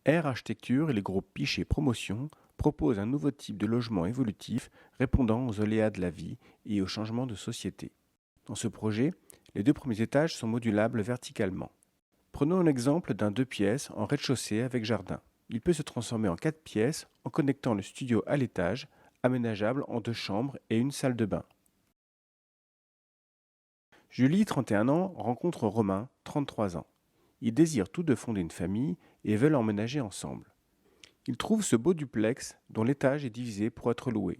Air Architecture et les groupes Piche Promotion proposent un nouveau type de logement évolutif répondant aux aléas de la vie et aux changements de société. Dans ce projet, les 2 premiers étages sont modulables verticalement. Prenons un exemple d'un 2 pièces en rez-de-chaussée avec jardin. Il peut se transformer en 4 pièces en connectant le studio à l'étage, aménageable en 2 chambres et une salle de bain. Julie, 31 ans, rencontre Romain, 33 ans. Ils désirent tous deux fonder une famille et veulent emménager ensemble. Ils trouvent ce beau duplex dont l'étage est divisé pour être loué.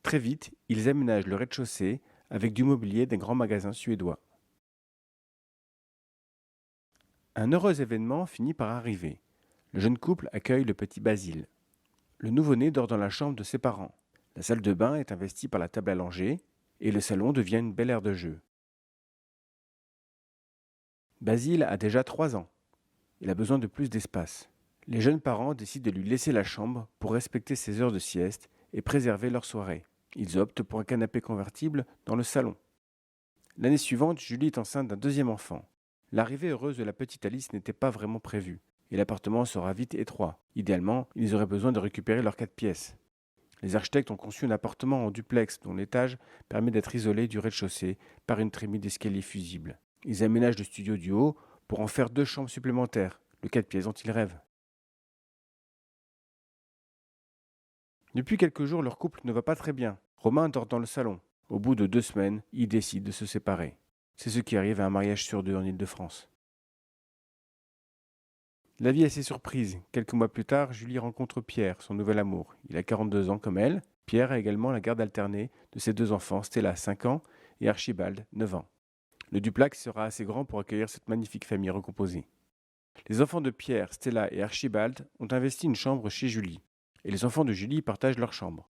Très vite, ils aménagent le rez-de-chaussée avec du mobilier d'un grand magasin suédois. Un heureux événement finit par arriver. Le jeune couple accueille le petit Basile. Le nouveau-né dort dans la chambre de ses parents. La salle de bain est investie par la table à langer et le salon devient une belle aire de jeu. Basile a déjà 3 ans. Il a besoin de plus d'espace. Les jeunes parents décident de lui laisser la chambre pour respecter ses heures de sieste et préserver leur soirée. Ils optent pour un canapé convertible dans le salon. L'année suivante, Julie est enceinte d'un 2e enfant. L'arrivée heureuse de la petite Alice n'était pas vraiment prévue, et l'appartement sera vite étroit. Idéalement, ils auraient besoin de récupérer leurs 4 pièces. Les architectes ont conçu un appartement en duplex dont l'étage permet d'être isolé du rez-de-chaussée par une trémie d'escalier fusible. Ils aménagent le studio du haut pour en faire 2 chambres supplémentaires, le 4 pièces dont ils rêvent. Depuis quelques jours, leur couple ne va pas très bien. Romain dort dans le salon. Au bout de 2 semaines, ils décident de se séparer. C'est ce qui arrive à un mariage sur 2 en Île-de-France. La vie est assez surprise. Quelques mois plus tard, Julie rencontre Pierre, son nouvel amour. Il a 42 ans comme elle. Pierre a également la garde alternée de ses 2 enfants, Stella, 5 ans, et Archibald, 9 ans. Le duplex sera assez grand pour accueillir cette magnifique famille recomposée. Les enfants de Pierre, Stella et Archibald ont investi une chambre chez Julie. Et les enfants de Julie partagent leur chambre.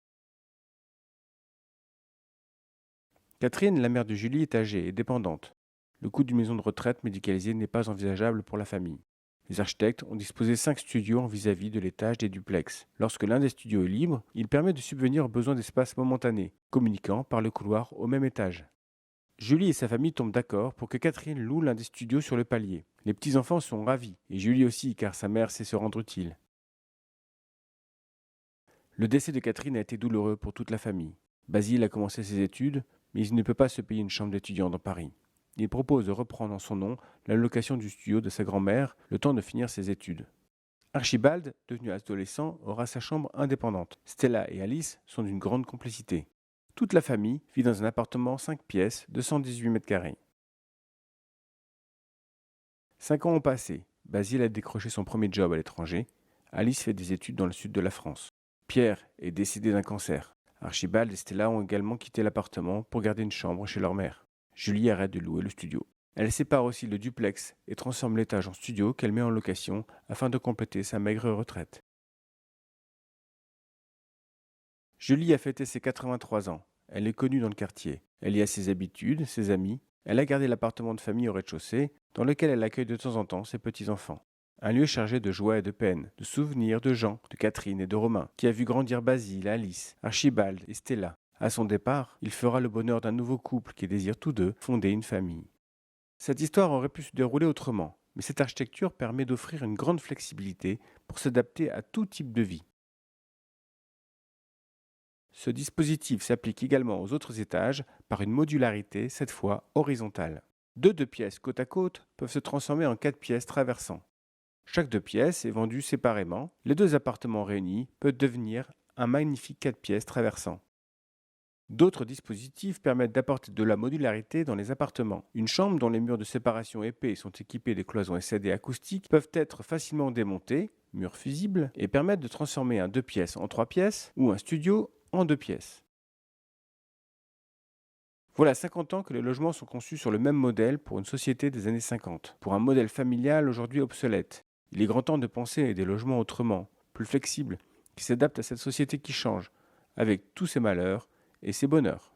Catherine, la mère de Julie, est âgée et dépendante. Le coût d'une maison de retraite médicalisée n'est pas envisageable pour la famille. Les architectes ont disposé 5 studios en vis-à-vis de l'étage des duplex. Lorsque l'un des studios est libre, il permet de subvenir aux besoins d'espace momentanés, communiquant par le couloir au même étage. Julie et sa famille tombent d'accord pour que Catherine loue l'un des studios sur le palier. Les petits-enfants sont ravis, et Julie aussi, car sa mère sait se rendre utile. Le décès de Catherine a été douloureux pour toute la famille. Basile a commencé ses études, mais il ne peut pas se payer une chambre d'étudiant dans Paris. Il propose de reprendre en son nom la location du studio de sa grand-mère le temps de finir ses études. Archibald, devenu adolescent, aura sa chambre indépendante. Stella et Alice sont d'une grande complicité. Toute la famille vit dans un appartement 5 pièces de 118 mètres carrés. 5 ans ont passé. Basile a décroché son premier job à l'étranger. Alice fait des études dans le sud de la France. Pierre est décédé d'un cancer. Archibald et Stella ont également quitté l'appartement pour garder une chambre chez leur mère. Julie arrête de louer le studio. Elle sépare aussi le duplex et transforme l'étage en studio qu'elle met en location afin de compléter sa maigre retraite. Julie a fêté ses 83 ans. Elle est connue dans le quartier. Elle y a ses habitudes, ses amis. Elle a gardé l'appartement de famille au rez-de-chaussée dans lequel elle accueille de temps en temps ses petits-enfants. Un lieu chargé de joie et de peine, de souvenirs de Jean, de Catherine et de Romain, qui a vu grandir Basile, Alice, Archibald et Stella. À son départ, il fera le bonheur d'un nouveau couple qui désire tous deux fonder une famille. Cette histoire aurait pu se dérouler autrement, mais cette architecture permet d'offrir une grande flexibilité pour s'adapter à tout type de vie. Ce dispositif s'applique également aux autres étages par une modularité, cette fois horizontale. 2 pièces côte à côte peuvent se transformer en 4 pièces traversant. Chaque 2 pièces est vendue séparément. Les 2 appartements réunis peuvent devenir un magnifique 4 pièces traversant. D'autres dispositifs permettent d'apporter de la modularité dans les appartements. Une chambre dont les murs de séparation épais sont équipés de cloisons SAD acoustiques peuvent être facilement démontés, murs fusibles, et permettre de transformer un 2 pièces en 3 pièces ou un studio en 2 pièces. Voilà 50 ans que les logements sont conçus sur le même modèle pour une société des années 50, pour un modèle familial aujourd'hui obsolète. Il est grand temps de penser à des logements autrement, plus flexibles, qui s'adaptent à cette société qui change, avec tous ses malheurs et ses bonheurs.